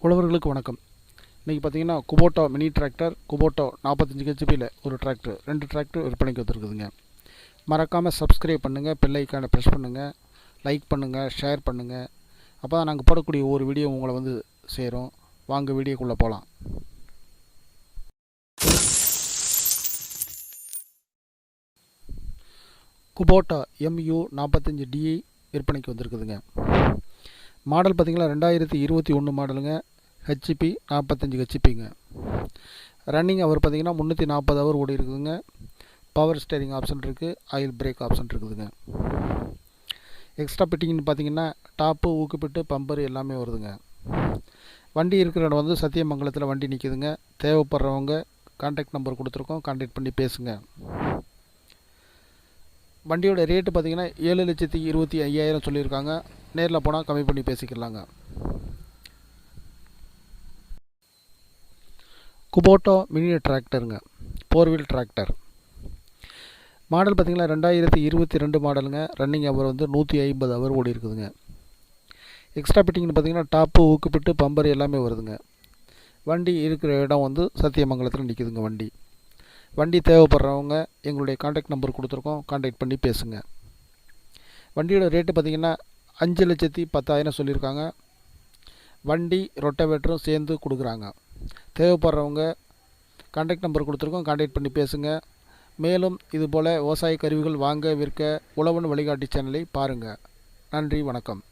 உழவர்களுக்கு வணக்கம். இன்றைக்கி பார்த்தீங்கன்னா குபோட்டா மினி டிராக்டர், குபோட்டா 45 ஹெச்பியில் ஒரு டிராக்டர், 2 டிராக்டர் விற்பனைக்கு வந்துருக்குதுங்க. மறக்காமல் சப்ஸ்கிரைப் பண்ணுங்கள், பெல் ஐக்கானை ப்ரெஸ் பண்ணுங்கள், லைக் பண்ணுங்கள், ஷேர் பண்ணுங்கள். அப்போ தான் நாங்கள் போடக்கூடிய ஒவ்வொரு வீடியோ உங்களை வந்து சேரும். வாங்க வீடியோக்குள்ளே போகலாம். குபோட்டா MU 45DI விற்பனைக்கு வந்திருக்குதுங்க. மாடல் பார்த்திங்கன்னா 2021 மாடலுங்க. ஹெச்பி 45 ஹெச்பிங்க. ரன்னிங் அவர் பார்த்திங்கன்னா 340 ஹவர் ஓடி இருக்குதுங்க. பவர் ஸ்டேரிங் ஆப்ஷன் இருக்குது, ஆயில் பிரேக் ஆப்ஷன் இருக்குதுங்க. எக்ஸ்ட்ரா ஃபிட்டிங்னு பார்த்திங்கன்னா டாப்பு, ஊக்குப்பிட்டு, பம்பர் எல்லாமே வருதுங்க. வண்டி இருக்கிற இடம் வந்து சத்தியமங்கலத்தில் வண்டி நிற்குதுங்க. தேவைப்படுறவங்க கான்டாக்ட் நம்பர் கொடுத்துருக்கோம், கான்டாக்ட் பண்ணி பேசுங்க. வண்டியோட ரேட்டு பார்த்திங்கன்னா 7,25,000 சொல்லியிருக்காங்க. நேரில் போனால் கம்மி பண்ணி பேசிக்கலாங்க. குபோட்டா மினி டிராக்டருங்க, 4 வீல் டிராக்டர். மாடல் பார்த்திங்கன்னா 2022 மாடலுங்க. ரன்னிங் அவர் வந்து 150 ஹவர் ஓடி இருக்குதுங்க. எக்ஸ்ட்ரா ஃபிட்டிங்னு பார்த்திங்கன்னா டாப்பு, ஊக்குப்பிட்டு, பம்பர் எல்லாமே வருதுங்க. வண்டி இருக்கிற இடம் வந்து சத்தியமங்கலத்தில் நிற்குதுங்க. வண்டி தேவைப்படுறவங்க எங்களுடைய கான்டாக்ட் நம்பர் கொடுத்துருக்கோம், கான்டாக்ட் பண்ணி பேசுங்க. வண்டியோட ரேட்டு பார்த்திங்கன்னா 5,10,000 சொல்லியிருக்காங்க. வண்டி ரொட்டவேட்டரும் சேர்ந்து கொடுக்குறாங்க. தேவைப்படுறவங்க கான்டாக்ட் நம்பர் கொடுத்துருக்கோம், கான்டாக்ட் பண்ணி பேசுங்க. மேலும் இதுபோல் விவசாய கருவிகள் வாங்க விற்க உழவன் வழிகாட்டி சேனலை பாருங்கள். நன்றி, வணக்கம்.